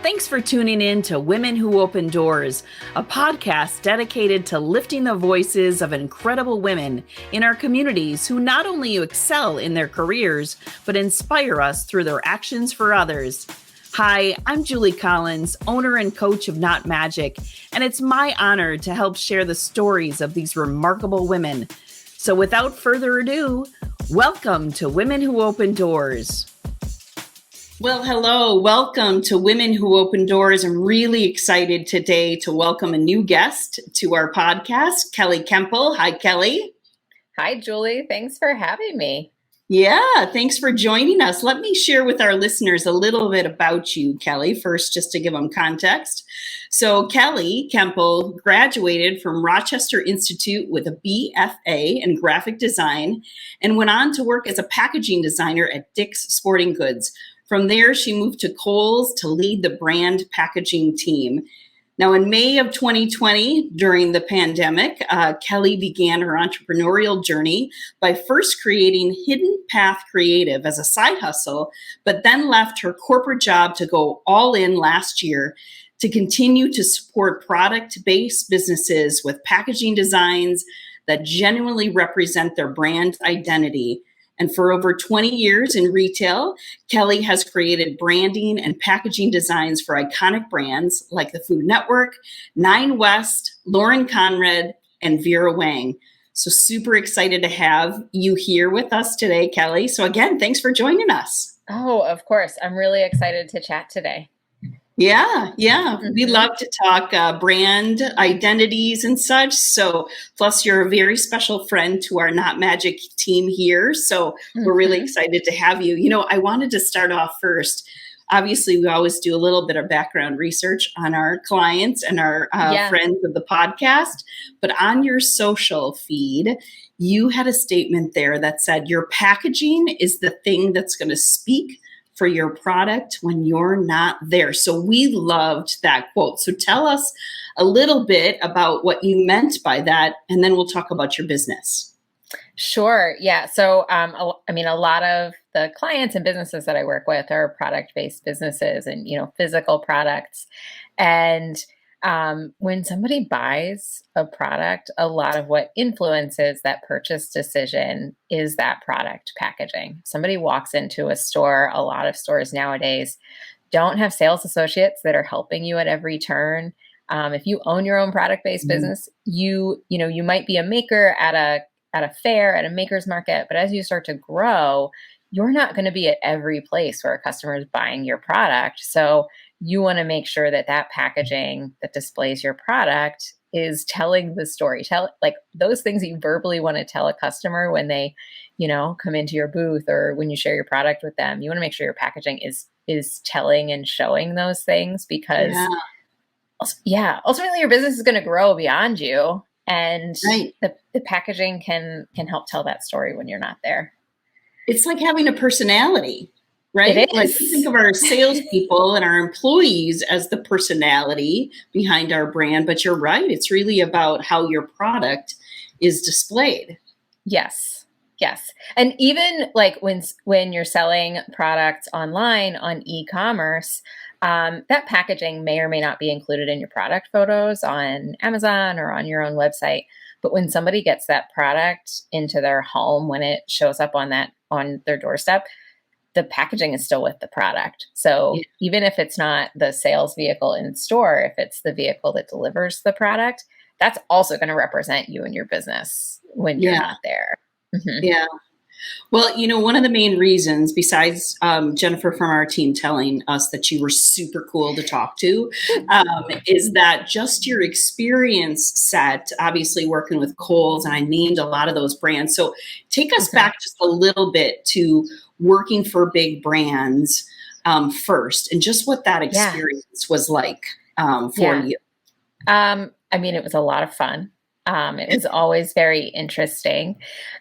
Thanks for tuning in to Women Who Open Doors, a podcast dedicated to lifting the voices of incredible women in our communities who not only excel in their careers, but inspire us through their actions for others. Hi, I'm Julie Collins, owner and coach of Not Magic, and it's my honor to help share the stories of these remarkable women. So without further ado, welcome to Women Who Open Doors. Well, hello. Welcome to Women Who Open Doors. I'm really excited today to welcome a new guest to our podcast, Kelley Kempel. Hi, Kelley. Hi, Julie. Thanks for having me. Yeah, thanks for joining us. Let me share with our listeners a little bit about you, Kelley, first, just to give them context. So Kelley Kempel graduated from Rochester Institute with a BFA in graphic design and went on to work as a packaging designer at Dick's Sporting Goods. From there, she moved to Kohl's to lead the brand packaging team. Now, in May of 2020, during the pandemic, Kelley began her entrepreneurial journey by first creating Hidden Path Creative as a side hustle, but then left her corporate job to go all in last year to continue to support product-based businesses with packaging designs that genuinely represent their brand identity. And for over 20 years in retail, Kelley has created branding and packaging designs for iconic brands like the Food Network, Nine West, Lauren Conrad, and Vera Wang. So super excited to have you here with us today, Kelley. So again, thanks for joining us. Oh, of course. I'm really excited to chat today. Yeah. We love to talk brand identities and such. So, plus you're a very special friend to our Not Magic team here. So we're really excited to have you. You know, I wanted to start off first. Obviously, we always do a little bit of background research on our clients and our friends of the podcast. But on your social feed, you had a statement there that said your packaging is the thing that's going to speak for your product when you're not there. So we loved that quote. So tell us a little bit about what you meant by that, and then we'll talk about your business. Sure. Yeah. So, a lot of the clients and businesses that I work with are product-based businesses and, physical products. And when somebody buys a product, a lot of what influences that purchase decision is that product packaging. Somebody walks into a store, a lot of stores nowadays don't have sales associates that are helping you at every turn. If you own your own product-based business, you might be a maker at a fair, at a maker's market, but as you start to grow, you're not going to be at every place where a customer is buying your product. So you want to make sure that that packaging that displays your product is telling the story. Like those things that you verbally want to tell a customer when they, come into your booth or when you share your product with them. You want to make sure your packaging is telling and showing those things because ultimately your business is going to grow beyond you. And the packaging can help tell that story when you're not there. It's like having a personality, right? It is. Like we think of our salespeople and our employees as the personality behind our brand, but you're right. It's really about how your product is displayed. Yes. And even like when you're selling products online on e-commerce, that packaging may or may not be included in your product photos on Amazon or on your own website. But when somebody gets that product into their home, when it shows up on their doorstep, the packaging is still with the product. So even if it's not the sales vehicle in store, if it's the vehicle that delivers the product, that's also going to represent you and your business when you're not there. Mm-hmm. Yeah. Well, one of the main reasons, besides Jennifer from our team telling us that you were super cool to talk to, is that just your experience set, obviously working with Kohl's, and I named a lot of those brands. So take us back just a little bit to working for big brands first, and just what that experience was like for you. It was a lot of fun. It was always very interesting.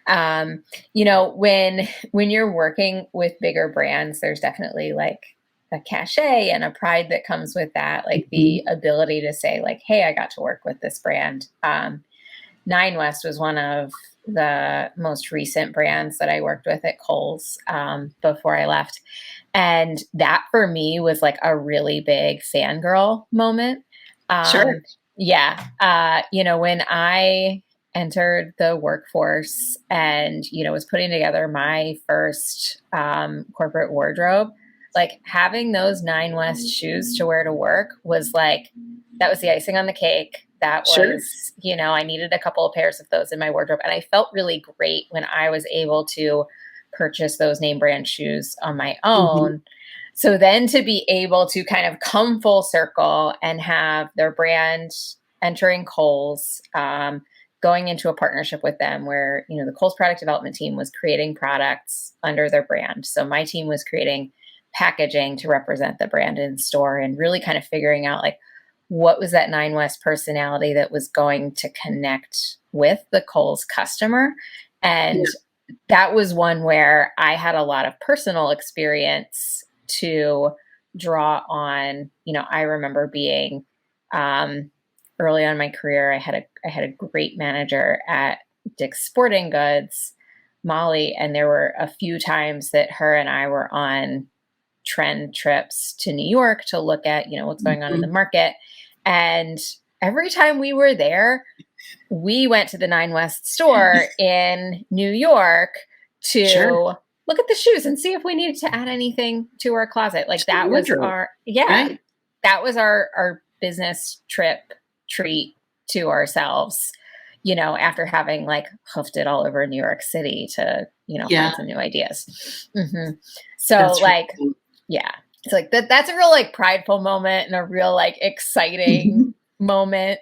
When you're working with bigger brands, there's definitely like a cachet and a pride that comes with that, like the ability to say like, hey, I got to work with this brand. Nine West was one of the most recent brands that I worked with at Kohl's before I left. And that for me was like a really big fangirl moment. Sure. Yeah. When I entered the workforce and, was putting together my first corporate wardrobe, like having those Nine West shoes to wear to work was like, that was the icing on the cake. That Sure. was, I needed a couple of pairs of those in my wardrobe. And I felt really great when I was able to purchase those name brand shoes on my own. Mhm. So then to be able to kind of come full circle and have their brand entering Kohl's, going into a partnership with them where, the Kohl's product development team was creating products under their brand. So my team was creating packaging to represent the brand in store and really kind of figuring out like, what was that Nine West personality that was going to connect with the Kohl's customer? And that was one where I had a lot of personal experience to draw on. I remember being early on in my career, I had a great manager at Dick's Sporting Goods, Molly, and there were a few times that her and I were on trend trips to New York to look at, what's going on in the market. And every time we were there, we went to the Nine West store in New York to look at the shoes and see if we needed to add anything to our closet. Like that was that was our business trip treat to ourselves, after having like hoofed it all over New York City to, find some new ideas. Mm-hmm. So that's like, cool. Yeah, it's like that's a real like prideful moment and a real like exciting moment.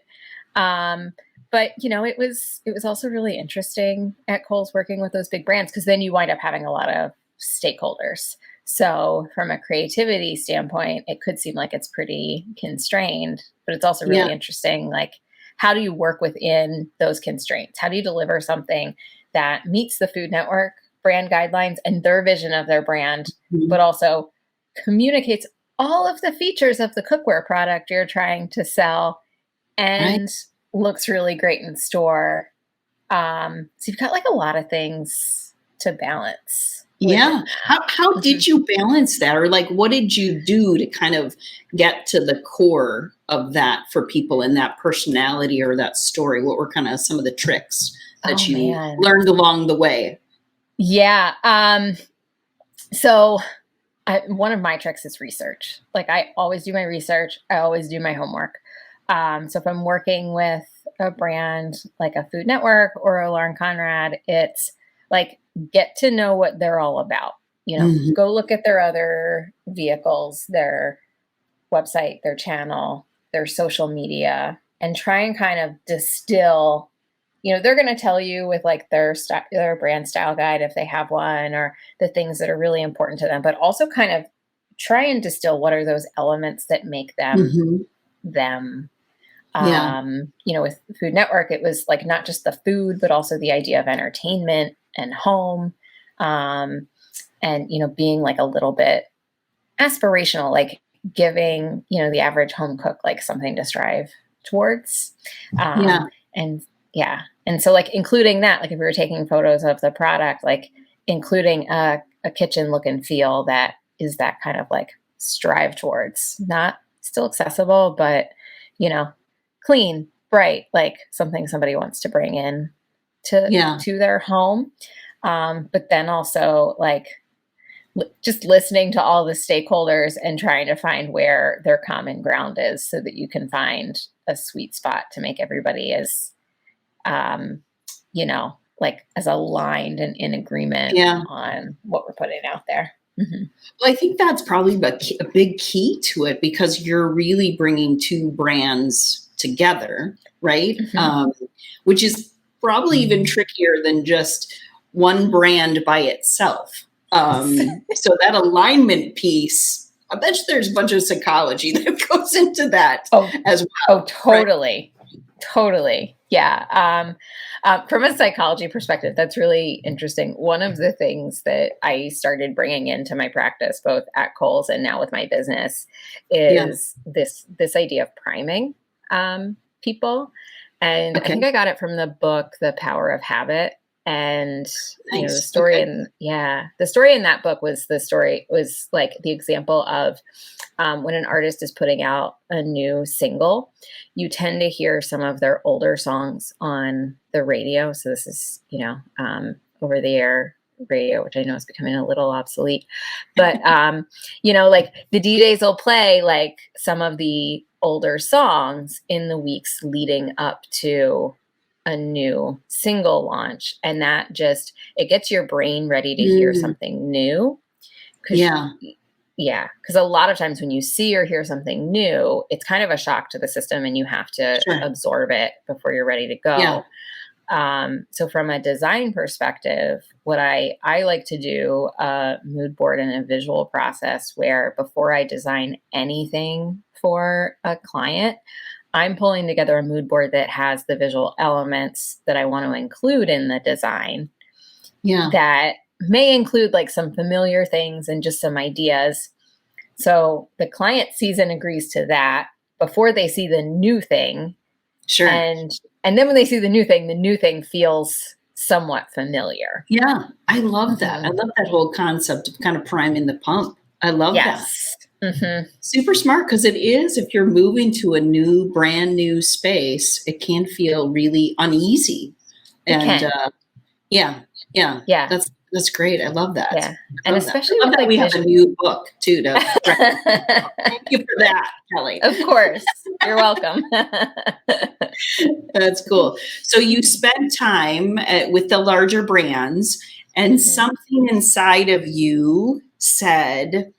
But it was also really interesting at Kohl's working with those big brands because then you wind up having a lot of stakeholders. So from a creativity standpoint, it could seem like it's pretty constrained, but it's also really interesting. Like, how do you work within those constraints? How do you deliver something that meets the Food Network brand guidelines and their vision of their brand, but also communicates all of the features of the cookware product you're trying to sell and looks really great in store. So you've got like a lot of things to balance. Yeah. How did you balance that? Or like, what did you do to kind of get to the core of that for people and that personality or that story? What were kind of some of the tricks that you learned along the way? Yeah. So one of my tricks is research. Like I always do my research. I always do my homework. So if I'm working with a brand like a Food Network or a Lauren Conrad, it's like, get to know what they're all about. Go look at their other vehicles, their website, their channel, their social media, and try and kind of distill. They're going to tell you with like their brand style guide if they have one, or the things that are really important to them, but also kind of try and distill what are those elements that make them them. With Food Network, it was like not just the food, but also the idea of entertainment and home, and being like a little bit aspirational, like giving the average home cook like something to strive towards. And so like including that, like if we were taking photos of the product, like including a kitchen look and feel that is that kind of like strive towards, not still accessible, but clean, bright, like something somebody wants to bring in to their home. But then also like just listening to all the stakeholders and trying to find where their common ground is so that you can find a sweet spot to make everybody as, like as aligned and in agreement on what we're putting out there. Mm-hmm. Well, I think that's probably a big key to it because you're really bringing two brands together, right? Which is probably even trickier than just one brand by itself. So that alignment piece, I bet you there's a bunch of psychology that goes into that as well. Oh, totally. Right? Totally. Yeah. From a psychology perspective, that's really interesting. One of the things that I started bringing into my practice, both at Kohl's and now with my business, is this idea of priming people. And I think I got it from the book, The Power of Habit. And, you know, Nice. Okay. the story in that book was like the example of when an artist is putting out a new single, you tend to hear some of their older songs on the radio. So this is, you know, over the air radio, which I know is becoming a little obsolete, but, you know, like the DJs will play like some of the older songs in the weeks leading up to a new single launch. And that just, it gets your brain ready to hear Mm, something new. Cause yeah. yeah, because a lot of times when you see or hear something new, it's kind of a shock to the system and you have to Sure. absorb it before you're ready to Yeah. go. So from a design perspective, what I like to do a mood board and a visual process where before I design anything for a client, I'm pulling together a mood board that has the visual elements that I want to include in the design Yeah. that may include like some familiar things and just some ideas. So the client sees and agrees to that before they see the new thing. Sure. And then when they see the new thing feels somewhat familiar. Yeah. I love that. I Mhm. love that whole concept of kind of priming the pump. I love that. Yes. Hmm. Super smart because it is, if you're moving to a new, brand new space, it can feel really uneasy. It And can. yeah, yeah, Yeah. that's great. I love that. Yeah. I And love that. especially I love with that like we have a visual. new book too to thank you for that, Kelley. Of course. You're welcome. That's cool. So you spend time with the larger brands, and Hmm. something inside of you said,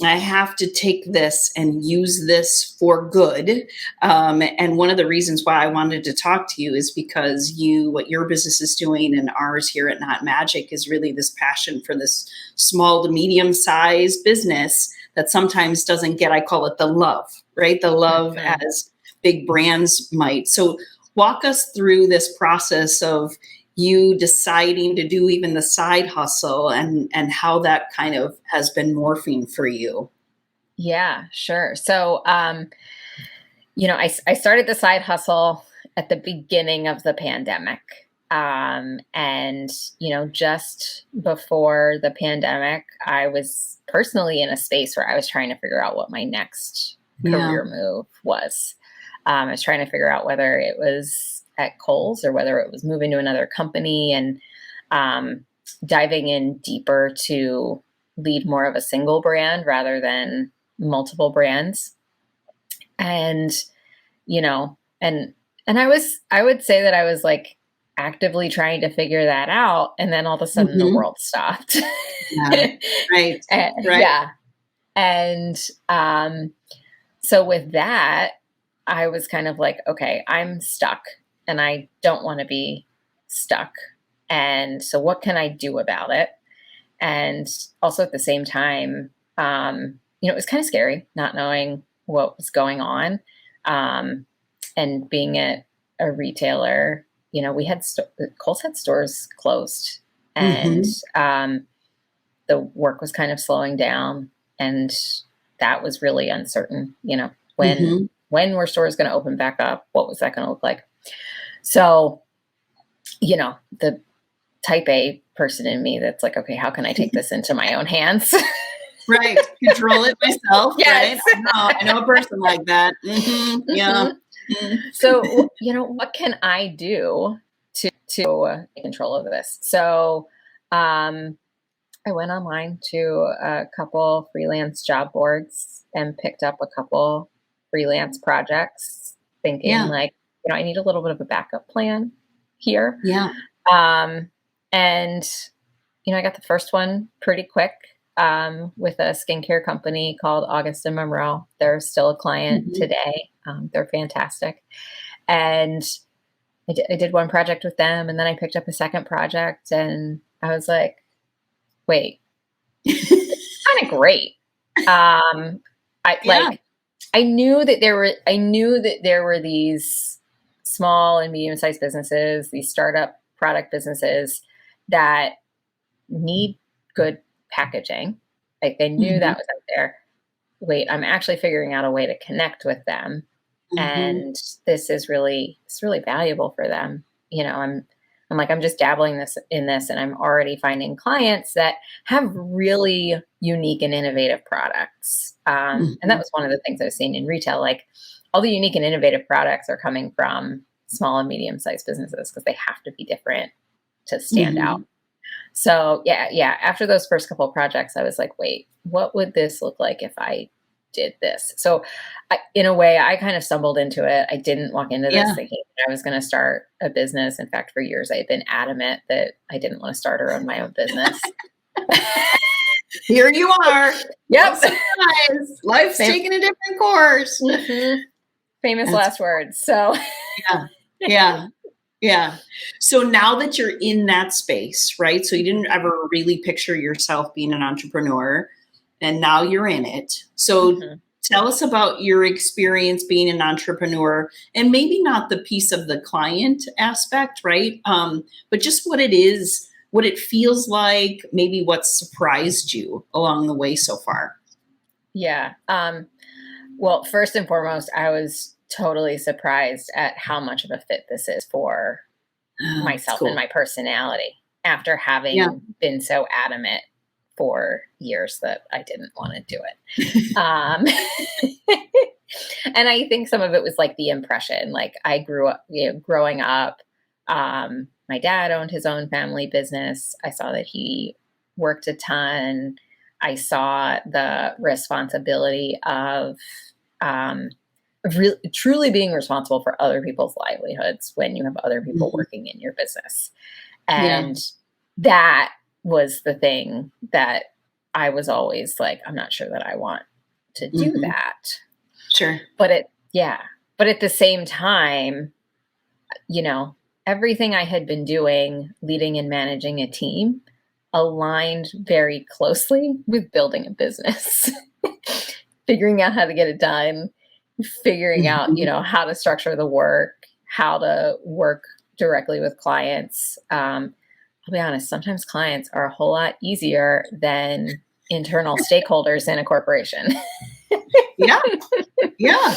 I have to take this and use this for good. And one of the reasons why I wanted to talk to you is because what your business is doing and ours here at Not Magic is really this passion for this small to medium sized business that sometimes doesn't get, I call it the love, right? The love Hmm. as big brands might. So walk us through this process of you deciding to do even the side hustle and how that kind of has been morphing for you. Yeah, sure. So, you know, I started the side hustle at the beginning of the pandemic. And, you know, just before the pandemic, I was personally in a space where I was trying to figure out what my next Yeah. career move was. I was trying to figure out whether it was at Kohl's or whether it was moving to another company and diving in deeper to lead more of a single brand rather than multiple brands. And, you know, and I would say that I was like actively trying to figure that out. And then all of a sudden the Mhm. world stopped. Yeah. Right. Right. Yeah. And so with that, I was kind of like, okay, I'm stuck and I don't want to be stuck. And so what can I do about it? And also at the same time, you know, it was kind of scary not knowing what was going on. Um, and being at a retailer, you know, Kohl's had stores closed and Mhm. the work was kind of slowing down. And that was really uncertain, you know, Mhm. when were stores going to open back up? What was that going to look like? So, you know, the type A person in me that's like, okay, how can I take this into my own hands? Right. Control it myself, Yes. right? I know a person like that. Mhm. Yeah. Hmm. Mhm. So, you know, what can I do to take control of this? So, I went online to a couple freelance job boards and picked up a couple freelance projects, thinking Yeah. like, you know, I need a little bit of a backup plan here. Yeah. Um, and, you know, I got the first one pretty quick with a skincare company called August and Monroe. They're still a client Mhm. today. They're fantastic. And I did one project with them, and then I picked up a second project, and I was like, wait, kind of great. I Yeah. like, I knew that there were these small and medium sized businesses, these startup product businesses that need good packaging. Like I knew Mhm. that was out there. Wait, I'm actually figuring out a way to connect with them. Mhm. And it's really valuable for them. You know, I'm like, I'm just dabbling in this, and I'm already finding clients that have really unique and innovative products. And that was one of the things I was seeing in retail. Like, all the unique and innovative products are coming from small and medium-sized businesses because they have to be different to stand out. So yeah. After those first couple of projects, I was like, wait, what would this look like if I did this? So in a way, I kind of stumbled into it. I didn't walk into this thinking that I was going to start a business. In fact, for years, I had been adamant that I didn't want to start or own my own business. Here you are. Yep. Sometimes life's taking a different course. Famous last words. So yeah. So now that you're in that space, right? So you didn't ever really picture yourself being an entrepreneur, and now you're in it. So tell us about your experience being an entrepreneur, and maybe not the piece of the client aspect, right? But just what it is, what it feels like, maybe what surprised you along the way so far. Yeah. Well, first and foremost, I was totally surprised at how much of a fit this is for myself and my personality after having been so adamant for years that I didn't want to do it. And I think some of it was like the impression. Like, I grew up, growing up, my dad owned his own family business. I saw that he worked a ton. I saw the responsibility of really, truly being responsible for other people's livelihoods when you have other people working in your business. And that was the thing that I was always like, I'm not sure that I want to do that. Sure. But at the same time, everything I had been doing, leading and managing a team, aligned very closely with building a business, figuring out how to get it done, figuring out, how to structure the work, how to work directly with clients. I'll be honest, sometimes clients are a whole lot easier than internal stakeholders in a corporation. Yeah. I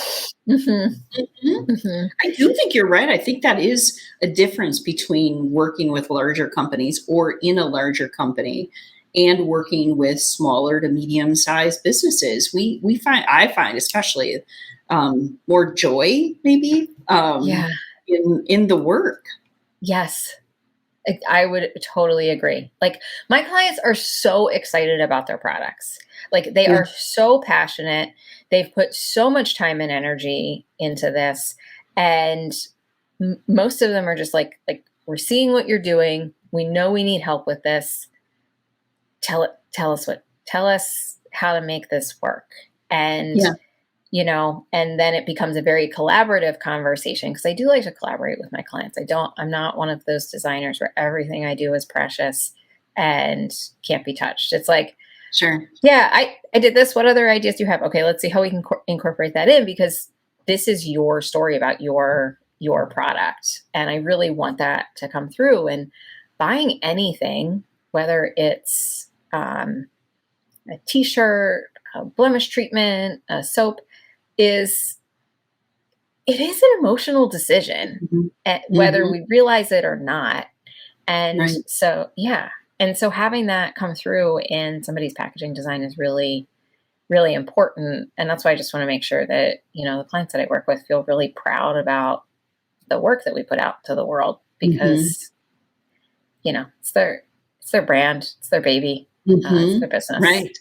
do think you're right. I think that is a difference between working with larger companies or in a larger company and working with smaller to medium-sized businesses. I find especially more joy, maybe, in the work. Yes, I would totally agree. Like, my clients are so excited about their products. Like, they are so passionate. They've put so much time and energy into this. And most of them are just like, we're seeing what you're doing. We know we need help with this. Tell us how to make this work. And and then it becomes a very collaborative conversation, because I do like to collaborate with my clients. I'm not one of those designers where everything I do is precious and can't be touched. It's like, sure. Yeah, I did this. What other ideas do you have? Okay, let's see how we can incorporate that in, because this is your story about your product. And I really want that to come through. And buying anything, whether it's a t-shirt, a blemish treatment, a soap, it is an emotional decision, whether we realize it or not. And so having that come through in somebody's packaging design is really, really important. And that's why I just want to make sure that, the clients that I work with feel really proud about the work that we put out to the world, because, it's their brand, it's their baby, it's their business. Right.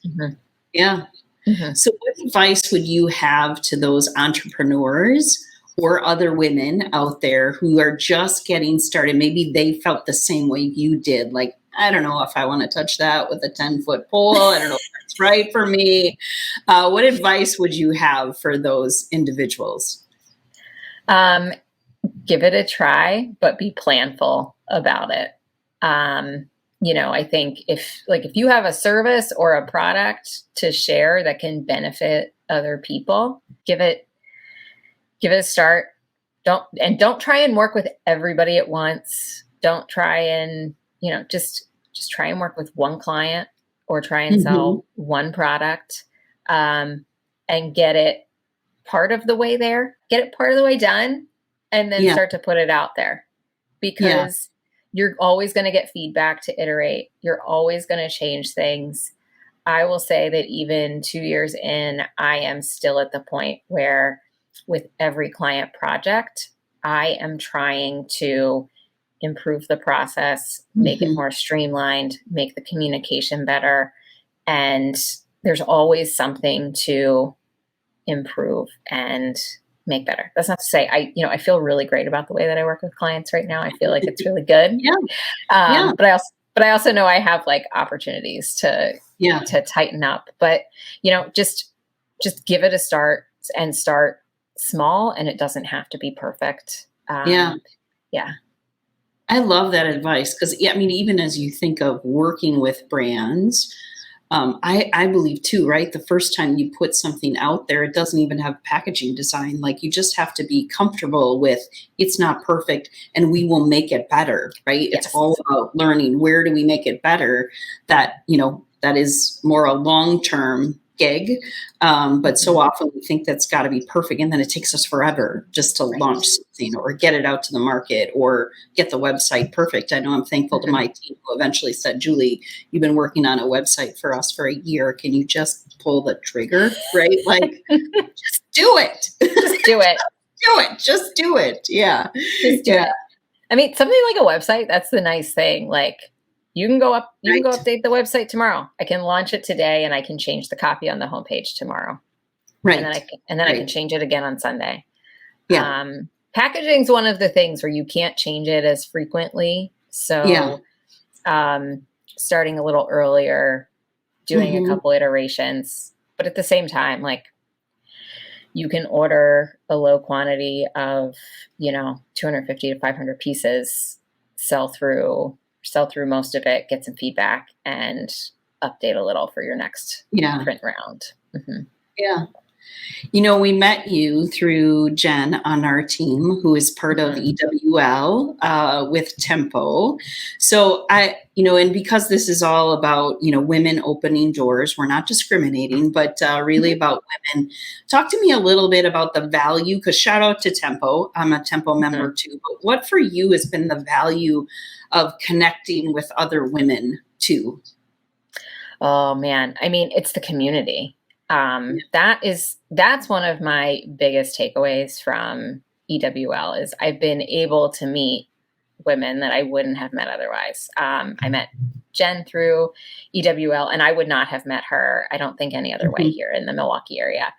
Yeah. So what advice would you have to those entrepreneurs or other women out there who are just getting started? Maybe they felt the same way you did. Like, I don't know if I want to touch that with a 10-foot pole. I don't know if that's right for me. What advice would you have for those individuals? Give it a try, but be planful about it. I think if you have a service or a product to share that can benefit other people, give it a start. Don't try and work with everybody at once. Don't try and, just try and work with one client, or try and sell one product, and get it part of the way there, get it part of the way done, and then start to put it out there. Because you're always going to get feedback to iterate. You're always going to change things. I will say that even 2 years in, I am still at the point where with every client project, I am trying to improve the process, make it more streamlined, make the communication better. And there's always something to improve and make better. That's not to say I feel really great about the way that I work with clients right now. I feel like it's really good. Yeah. But I also know I have like opportunities to tighten up. But just give it a start and start small, and it doesn't have to be perfect. Yeah. I love that advice because, even as you think of working with brands, I believe too, right? The first time you put something out there, it doesn't even have packaging design. Like you just have to be comfortable with it's not perfect and we will make it better, right? Yes. It's all about learning where do we make it better that is more a long-term gig. But so often we think that's got to be perfect. And then it takes us forever just to launch something or get it out to the market or get the website perfect. I know I'm thankful to my team who eventually said, Julie, you've been working on a website for us for a year. Can you just pull the trigger, right? Like, just do it. Just do it. Just do it. Yeah. Just do it. I mean, something like a website, that's the nice thing. Like, you can go update the website tomorrow. I can launch it today and I can change the copy on the homepage tomorrow. Right. And then I can change it again on Sunday. Yeah. Packaging is one of the things where you can't change it as frequently. So starting a little earlier, doing a couple iterations, but at the same time, like you can order a low quantity of, 250 to 500 pieces, sell through most of it, get some feedback, and update a little for your next print round. Yeah. We met you through Jen on our team, who is part of EWL with TEMPO. So and because this is all about, women opening doors, we're not discriminating, but really about women. Talk to me a little bit about the value, because shout out to TEMPO. I'm a TEMPO member too. But what for you has been the value of connecting with other women too? Oh man. I mean, it's the community. That's one of my biggest takeaways from EWL is I've been able to meet women that I wouldn't have met otherwise. I met Jen through EWL, and I would not have met her, I don't think, any other way here in the Milwaukee area.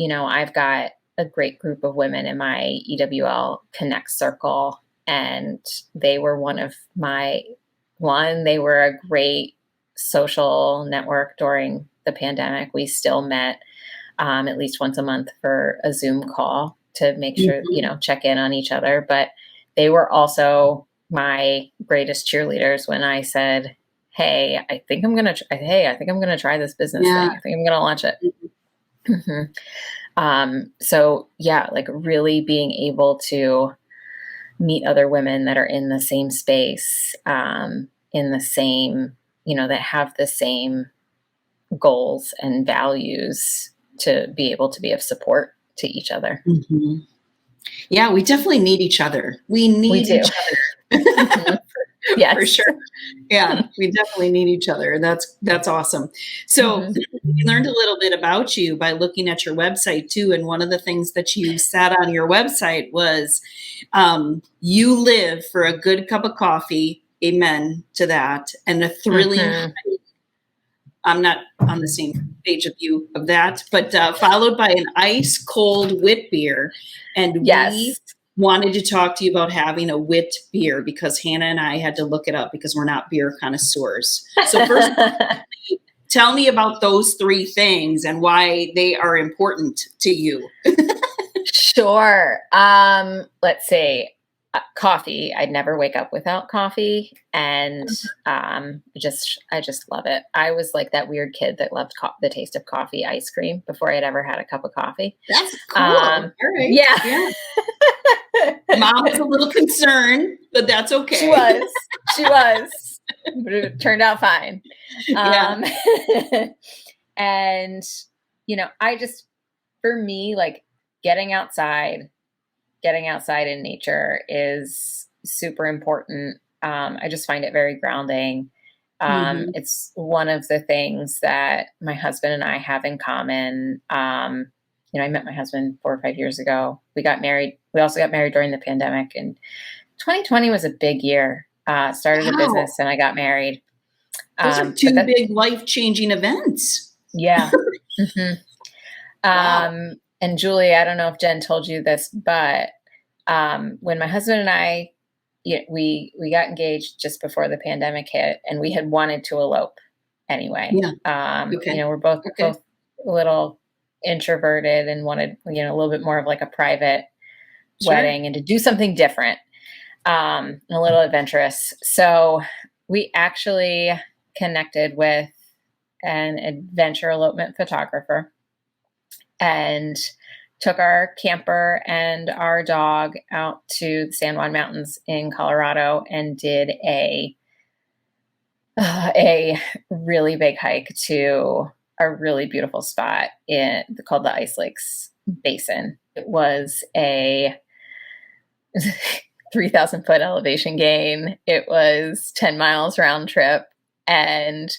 I've got a great group of women in my EWL Connect circle, and they were they were a great social network during the pandemic. We still met at least once a month for a Zoom call to make sure, check in on each other. But they were also my greatest cheerleaders when I said, hey, I think I'm going to try this business thing. I think I'm going to launch it. Like really being able to meet other women that are in the same space, in the same, that have the same goals and values to be able to be of support to each other. Yeah, we definitely need each other. We need each other. Yes. For sure. Yeah, we definitely need each other. That's awesome. So we learned a little bit about you by looking at your website too. And one of the things that you said on your website was you live for a good cup of coffee. Amen to that. And a thrilling hike. I'm not on the same page of you of that, but followed by an ice cold wit beer. And we wanted to talk to you about having a wit beer because Hannah and I had to look it up because we're not beer connoisseurs. So first, tell me about those three things and why they are important to you. Sure. Let's see. Coffee. I'd never wake up without coffee, and I just love it. I was like that weird kid that loved the taste of coffee ice cream before I'd ever had a cup of coffee. That's cool. All right. Yeah. Mom was a little concerned, but that's okay. She was. But it turned out fine. And for me, like getting outside, getting outside in nature is super important. I just find it very grounding. Mhm. It's one of the things that my husband and I have in common. I met my husband 4 or 5 years ago. We got married. We also got married during the pandemic, and 2020 was a big year. Started a Wow. business and I got married. Those are But two that, big life-changing events. yeah. hmm Wow. And Julie, I don't know if Jen told you this, but when my husband and I, we got engaged just before the pandemic hit, and we had wanted to elope anyway. Yeah. Okay. We're both Okay. a little introverted and wanted, a little bit more of like a private Sure. wedding and to do something different, and a little adventurous. So we actually connected with an adventure elopement photographer and took our camper and our dog out to the San Juan Mountains in Colorado and did a really big hike to a really beautiful spot called the Ice Lakes Basin. It was a 3,000 foot elevation gain. It was 10 miles round trip, and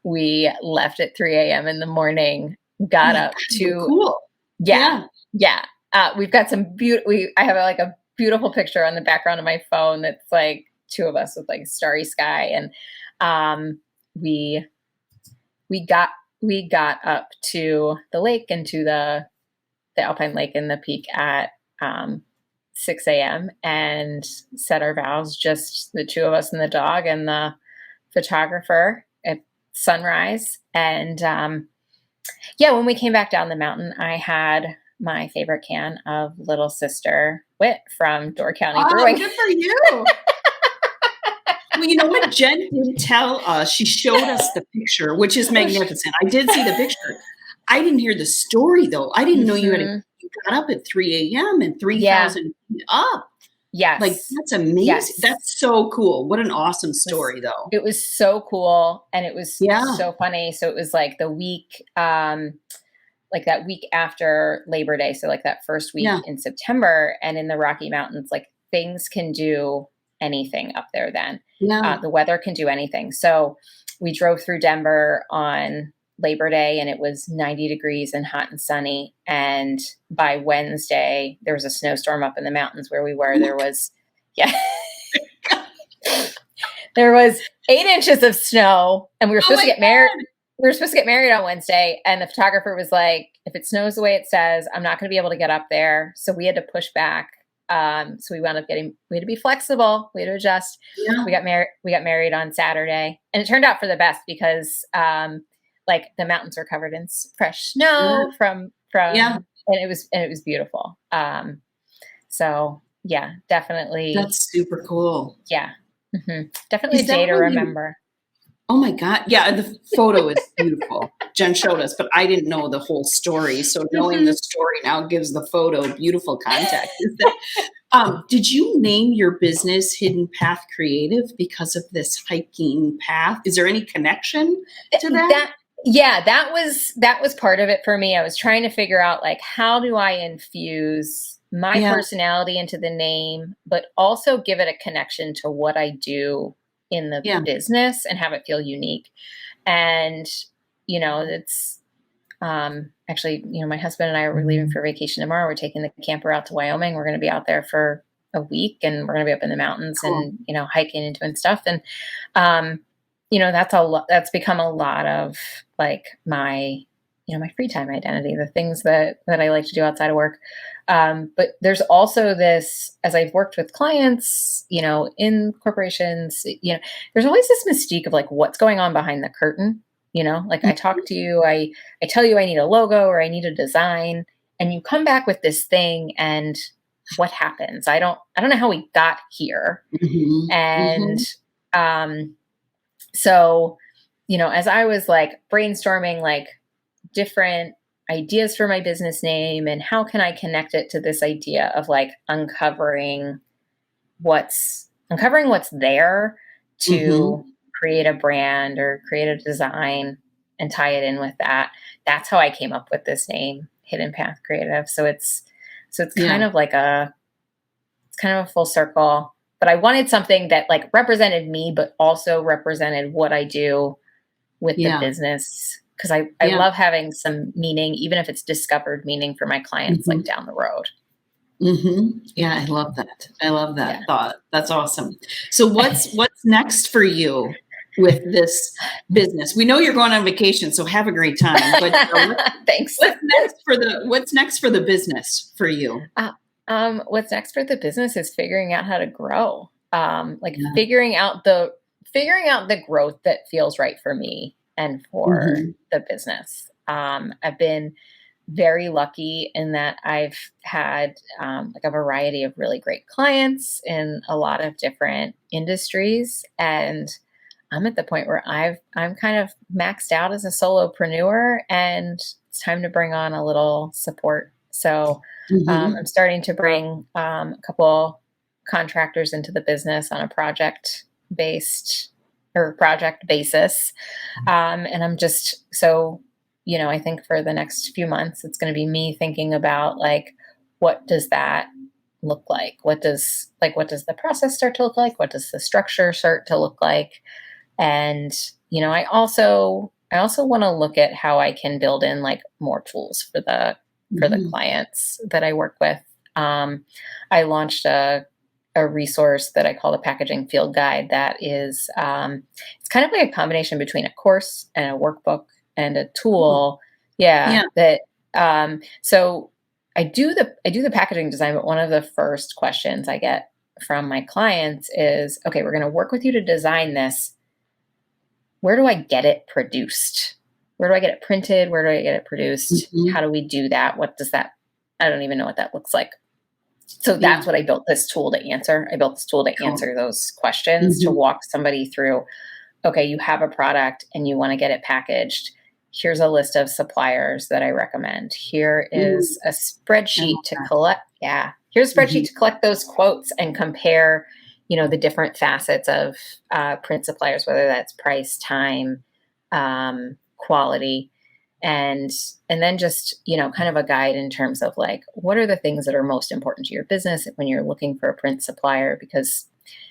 we left at 3 a.m. in the morning, Oh got my up God, how to, cool. yeah, Yeah. yeah. We've got some I have like a beautiful picture on the background of my phone that's like two of us with like starry sky. And we got up to the lake and to the Alpine Lake and the peak at 6 a.m. and set our vows, just the two of us and the dog and the photographer at sunrise. And when we came back down the mountain, I had my favorite can of Little Sister Wit from Door County Oh, Brewing. good for you. Well, you know what Jen didn't tell us? She showed us the picture, which is magnificent. I did see the picture. I didn't hear the story though. I didn't know you got up at 3 a.m. and Yeah. 3,000 feet up. Yes. Like, that's amazing. Yes. That's so cool. What an awesome story though. It was so cool. And it was Yeah. so funny. So it was like the week, like that week after Labor Day. So like that first week in September, and in the Rocky Mountains, like things can do anything up there then. Yeah. The weather can do anything. So we drove through Denver on Labor Day, and it was 90 degrees and hot and sunny. And by Wednesday, there was a snowstorm up in the mountains where we were. There was, there was 8 inches of snow, and we were supposed to get married. We were supposed to get married on Wednesday, and the photographer was like, if it snows the way it says, I'm not going to be able to get up there. So we had to push back. So we wound up we had to be flexible. We had to adjust. Yeah. We got married on Saturday, and it turned out for the best because, like the mountains were covered in fresh snow from, and it was beautiful. So yeah, definitely. That's super cool. Yeah. Mm-hmm. Definitely a day to remember. Oh my God. Yeah. The photo is beautiful. Jen showed us, but I didn't know the whole story. So knowing the story now gives the photo beautiful context. Did you name your business Hidden Path Creative because of this hiking path? Is there any connection to that? That was part of it for me. I was trying to figure out, like, how do I infuse my personality into the name, but also give it a connection to what I do in the business and have it feel unique. And, it's actually, my husband and I are leaving for vacation tomorrow. We're taking the camper out to Wyoming. We're going to be out there for a week, and we're going to be up in the mountains and, hiking and doing stuff. And, that's become a lot of like my, my free time identity, the things that I like to do outside of work. But there's also this, as I've worked with clients, in corporations, there's always this mystique of like, what's going on behind the curtain, like I talk to you, I tell you I need a logo or I need a design, and you come back with this thing, and what happens? I don't know how we got here. Mm-hmm. And, so, as I was like brainstorming like different ideas for my business name and how can I connect it to this idea of like uncovering what's there to create a brand or create a design and tie it in with that. That's how I came up with this name, Hidden Path Creative. So it's kind of like a kind of a full circle, but I wanted something that like represented me, but also represented what I do with the business. Cause I love having some meaning, even if it's discovered meaning for my clients, like down the road. Mm-hmm. Yeah. I love that thought. That's awesome. So what's next for you with this business? We know you're going on vacation, so have a great time, but thanks. What's next for the business for you? What's next for the business is figuring out how to grow. Figuring out the growth that feels right for me and for the business. I've been very lucky in that I've had like a variety of really great clients in a lot of different industries, and I'm at the point where I'm kind of maxed out as a solopreneur, and it's time to bring on a little support. So I'm starting to bring a couple contractors into the business on a project basis. And I'm just, so, I think for the next few months, it's going to be me thinking about like, what does that look like? What does the process start to look like? What does the structure start to look like? And, I also want to look at how I can build in like more tools for the clients that I work with. I launched a resource that I call the Packaging Field Guide that is, it's kind of like a combination between a course and a workbook and a tool. So I do the packaging design, but one of the first questions I get from my clients is, okay, we're going to work with you to design this. Where do I get it produced? Where do I get it printed? Where do I get it produced? How do we do that? What does that, I don't even know what that looks like. So that's what I built this tool to answer. I built this tool to answer those questions, to walk somebody through, okay, you have a product and you want to get it packaged. Here's a list of suppliers that I recommend. Here is a spreadsheet to collect. Yeah. Here's a spreadsheet to collect those quotes and compare, the different facets of print suppliers, whether that's price, time, quality, and then just, kind of a guide in terms of like, what are the things that are most important to your business when you're looking for a print supplier, because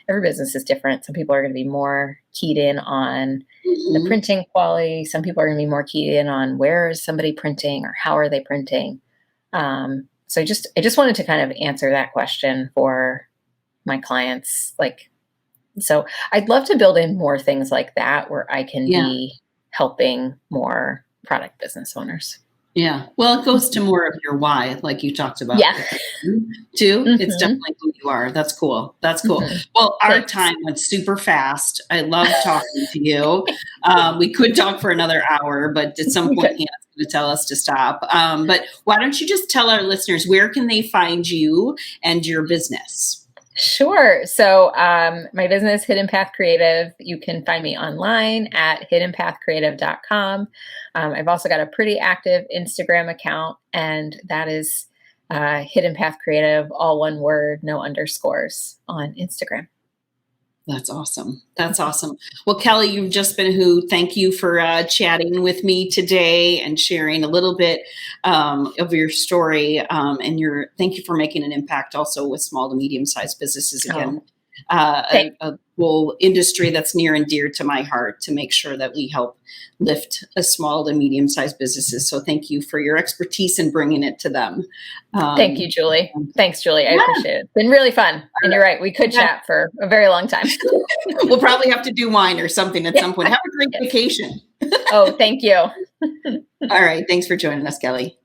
every business is different. Some people are going to be more keyed in on the printing quality. Some people are going to be more keyed in on where is somebody printing or how are they printing. So I just wanted to kind of answer that question for my clients. So I'd love to build in more things like that where I can be helping more product business owners. Yeah. Well, it goes to more of your why, like you talked about. Yeah. Too. It's definitely who you are. That's cool. Well, our time went super fast. I love talking to you. We could talk for another hour, but at some point, Hannah's going to tell us to stop. But why don't you just tell our listeners, where can they find you and your business? Sure. So my business, Hidden Path Creative, you can find me online at hiddenpathcreative.com. I've also got a pretty active Instagram account, and that is Hidden Path Creative, all one word, no underscores, on Instagram. That's awesome. Well, Kelley, you've just been a hoot. Thank you for chatting with me today and sharing a little bit of your story. And thank you for making an impact also with small to medium-sized businesses again. A whole industry that's near and dear to my heart, to make sure that we help lift a small to medium-sized businesses. So thank you for your expertise in bringing it to them. Thank you, Julie. Thanks, Julie. I appreciate it. It's been really fun. And you're right. We could chat for a very long time. We'll probably have to do wine or something at some point. Have a great vacation. Oh, thank you. All right. Thanks for joining us, Kelley.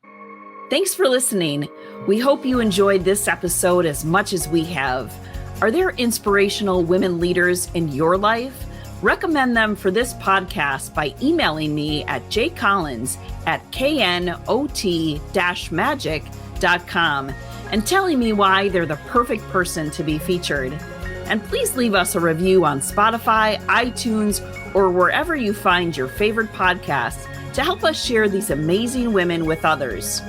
Thanks for listening. We hope you enjoyed this episode as much as we have. Are there inspirational women leaders in your life? Recommend them for this podcast by emailing me at jcollins@knot-magic.com and telling me why they're the perfect person to be featured. And please leave us a review on Spotify, iTunes, or wherever you find your favorite podcasts to help us share these amazing women with others.